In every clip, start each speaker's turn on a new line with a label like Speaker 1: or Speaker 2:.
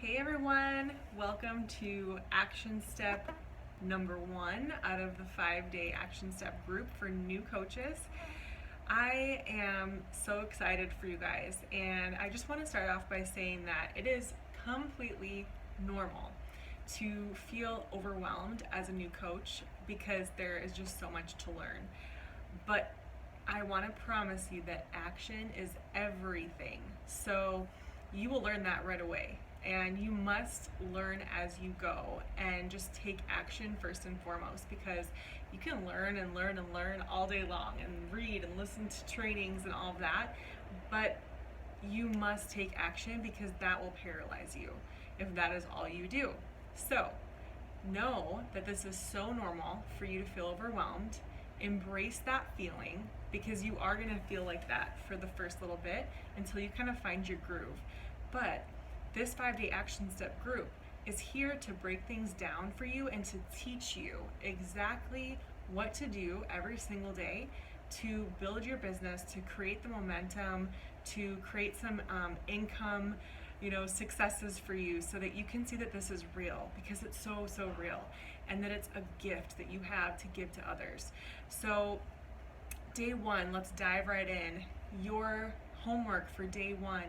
Speaker 1: Hey everyone, welcome to action step number 1 out of the 5-day action step group for new coaches. I am so excited for you guys, and I just want to start off by saying that it is completely normal to feel overwhelmed as a new coach because there is just so much to learn. But I want to promise you that action is everything. So you will learn that right away. And you must learn as you go and just take action first and foremost, because you can learn and learn and learn all day long and read and listen to trainings and all of that, but you must take action because that will paralyze you if that is all you do. So know that this is so normal for you to feel overwhelmed. Embrace that feeling, because you are going to feel like that for the first little bit until you kind of find your groove. But this 5-day action step group is here to break things down for you and to teach you exactly what to do every single day to build your business, to create the momentum, to create some income, successes for you, so that you can see that this is real, because it's so real, and that it's a gift that you have to give to others. So day 1, let's dive right in. Your homework for day 1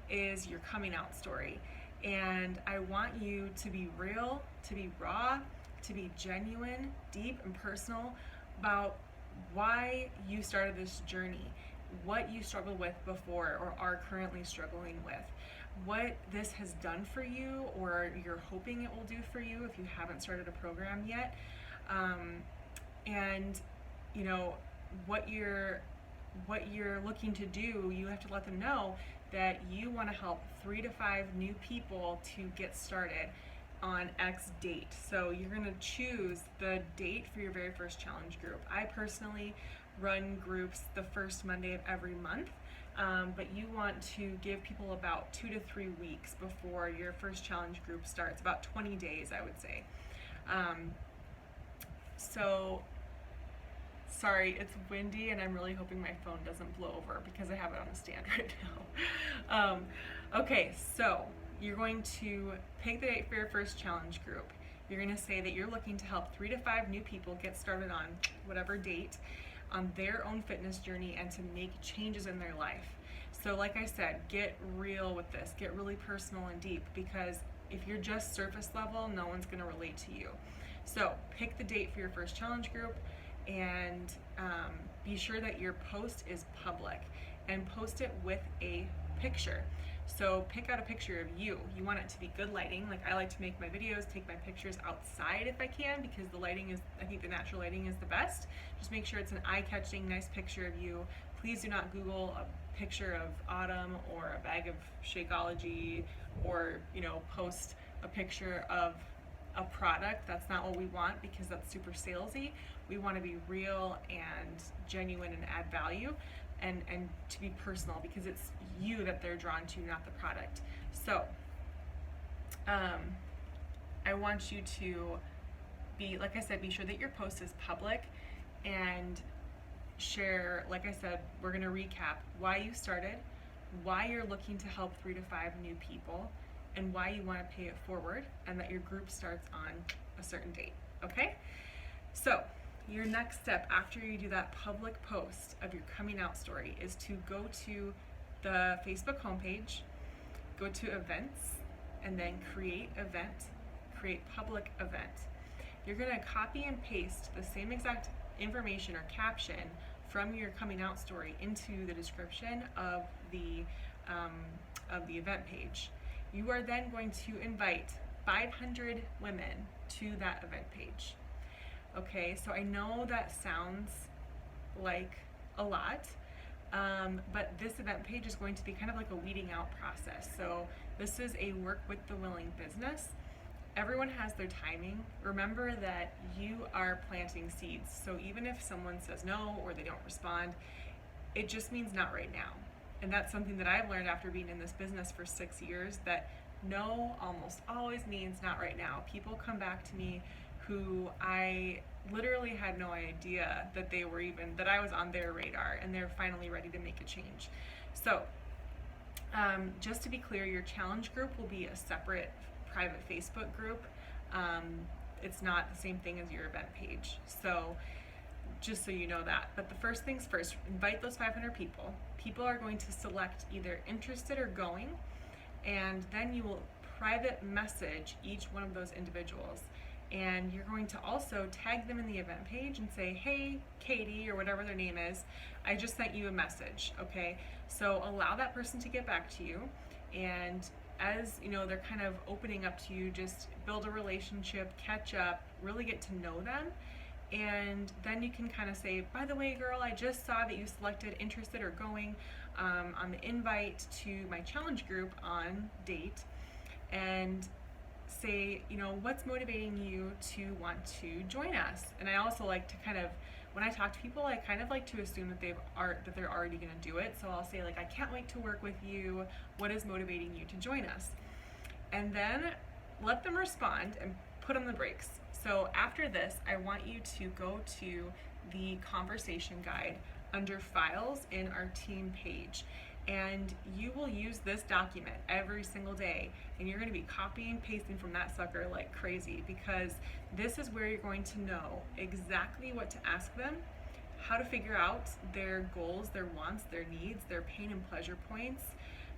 Speaker 1: is your coming out story. And I want you to be real, to be raw, to be genuine, deep and personal about why you started this journey, what you struggled with before or are currently struggling with, what this has done for you or you're hoping it will do for you if you haven't started a program yet, and what you're looking to do. You have to let them know that you want to help 3 to 5 new people to get started on X date. So you're going to choose the date for your very first challenge group. I personally run groups the first Monday of every month, but you want to give people about 2 to 3 weeks before your first challenge group starts, about 20 days, I would say. Sorry, it's windy and I'm really hoping my phone doesn't blow over because I have it on a stand right now. Okay, so you're going to pick the date for your first challenge group. You're going to say that you're looking to help 3 to 5 new people get started on whatever date on their own fitness journey and to make changes in their life. So like I said, get real with this, get really personal and deep, because if you're just surface level, no one's going to relate to you. So pick the date for your first challenge group, and be sure that your post is public, and post it with a picture. So pick out a picture of you. You want it to be good lighting. Like, I like to make my videos, take my pictures outside if I can, because the lighting is, I think the natural lighting is the best. Just make sure it's an eye-catching, nice picture of you. Please do not Google a picture of Autumn or a bag of Shakeology, or post a picture of a product. That's not what we want, because that's super salesy. We want to be real and genuine and add value, and to be personal, because it's you that they're drawn to, not the product. So I want you to be, like I said, be sure that your post is public, and share, like I said, we're going to recap why you started, why you're looking to help 3 to 5 new people, and why you want to pay it forward, and that your group starts on a certain date. Okay? So your next step after you do that public post of your coming out story is to go to the Facebook homepage, go to events, and then create event, create public event. You're going to copy and paste the same exact information or caption from your coming out story into the description of the event page. You are then going to invite 500 women to that event page. Okay, so I know that sounds like a lot, but this event page is going to be kind of like a weeding out process. So this is a work with the willing business. Everyone has their timing. Remember that you are planting seeds. So even if someone says no or they don't respond, it just means not right now. And that's something that I've learned after being in this business for 6 years, that no almost always means not right now. People come back to me who I literally had no idea that I was on their radar, and they're finally ready to make a change. So Just to be clear, your challenge group will be a separate private Facebook group. It's not the same thing as your event page. So just so you know that. But the first things first, invite those 500 people. People are going to select either interested or going, and then you will private message each one of those individuals. And you're going to also tag them in the event page and say, hey, Katie, or whatever their name is, I just sent you a message, okay? So allow that person to get back to you, and as you know, they're kind of opening up to you, just build a relationship, catch up, really get to know them. And then you can kind of say, by the way, girl, I just saw that you selected interested or going on the invite to my challenge group on date, and say, you know, what's motivating you to want to join us? And I also like to kind of, when I talk to people, I kind of like to assume that they're already going to do it. So I'll say, like, I can't wait to work with you. What is motivating you to join us? And then let them respond and put on the brakes. So after this, I want you to go to the conversation guide under files in our team page. And you will use this document every single day, and you're going to be copying and pasting from that sucker like crazy, because this is where you're going to know exactly what to ask them, how to figure out their goals, their wants, their needs, their pain and pleasure points,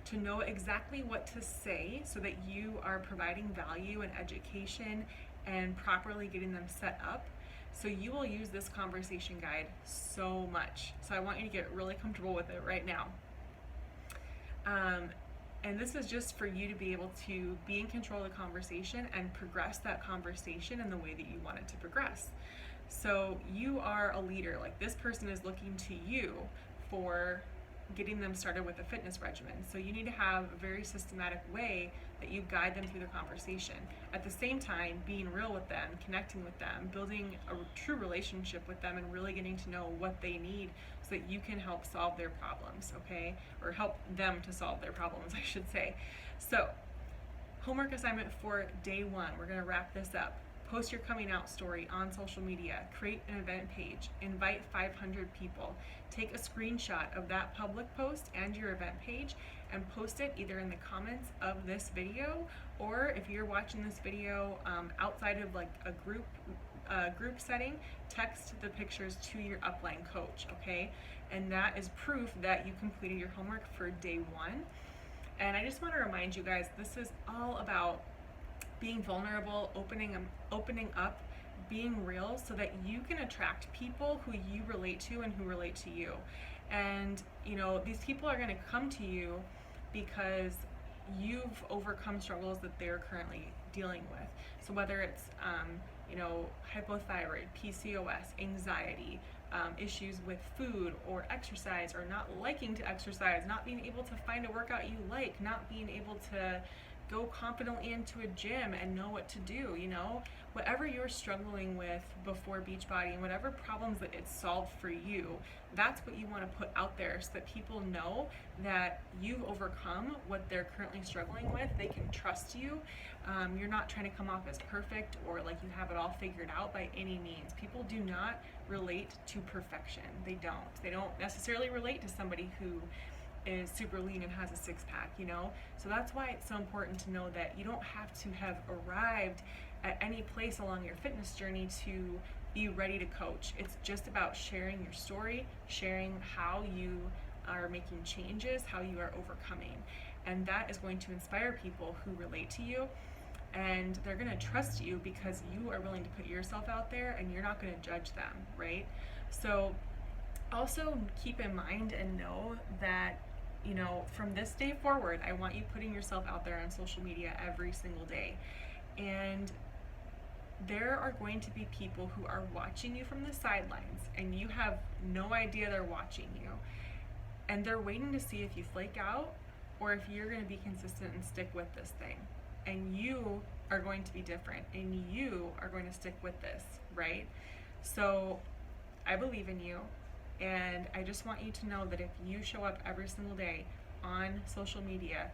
Speaker 1: to know exactly what to say so that you are providing value and education and properly getting them set up. So you will use this conversation guide so much. So I want you to get really comfortable with it right now. And this is just for you to be able to be in control of the conversation and progress that conversation in the way that you want it to progress. So you are a leader. Like, this person is looking to you for getting them started with a fitness regimen. So you need to have a very systematic way that you guide them through the conversation. At the same time, being real with them, connecting with them, building a true relationship with them, and really getting to know what they need so that you can help solve their problems, okay? Or help them to solve their problems, I should say. So, homework assignment for day 1. We're gonna wrap this up. Post your coming out story on social media, create an event page, invite 500 people, take a screenshot of that public post and your event page, and post it either in the comments of this video, or if you're watching this video outside of like a group setting, text the pictures to your upline coach, okay? And that is proof that you completed your homework for day 1. And I just want to remind you guys, this is all about being vulnerable, opening up, being real, so that you can attract people who you relate to and who relate to you. And you know, these people are going to come to you because you've overcome struggles that they're currently dealing with. So whether it's you know, hypothyroid, PCOS, anxiety, issues with food or exercise, or not liking to exercise, not being able to find a workout you like, not being able to go confidently into a gym and know what to do, you know, whatever you're struggling with before Beachbody, and whatever problems that it's solved for you, that's what you want to put out there so that people know that you've overcome what they're currently struggling with. They can trust you. You're not trying to come off as perfect or like you have it all figured out by any means. People do not relate to perfection. They don't necessarily relate to somebody who is super lean and has a six-pack, you know? So that's why it's so important to know that you don't have to have arrived at any place along your fitness journey to be ready to coach. It's just about sharing your story, sharing how you are making changes, how you are overcoming. And that is going to inspire people who relate to you, and they're gonna trust you because you are willing to put yourself out there and you're not gonna judge them, right? So also keep in mind and know that, you know, from this day forward, I want you putting yourself out there on social media every single day. And there are going to be people who are watching you from the sidelines, and you have no idea they're watching you. And they're waiting to see if you flake out or if you're going to be consistent and stick with this thing. And you are going to be different, and you are going to stick with this, right? So I believe in you. And I just want you to know that if you show up every single day on social media,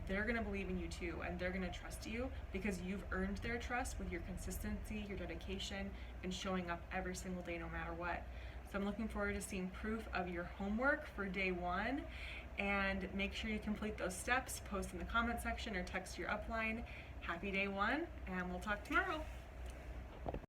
Speaker 1: they're going to believe in you too, and they're going to trust you because you've earned their trust with your consistency, your dedication, and showing up every single day no matter what. So I'm looking forward to seeing proof of your homework for day 1. and make sure you complete those steps. Post in the comment section or text your upline. Happy day one, and we'll talk tomorrow.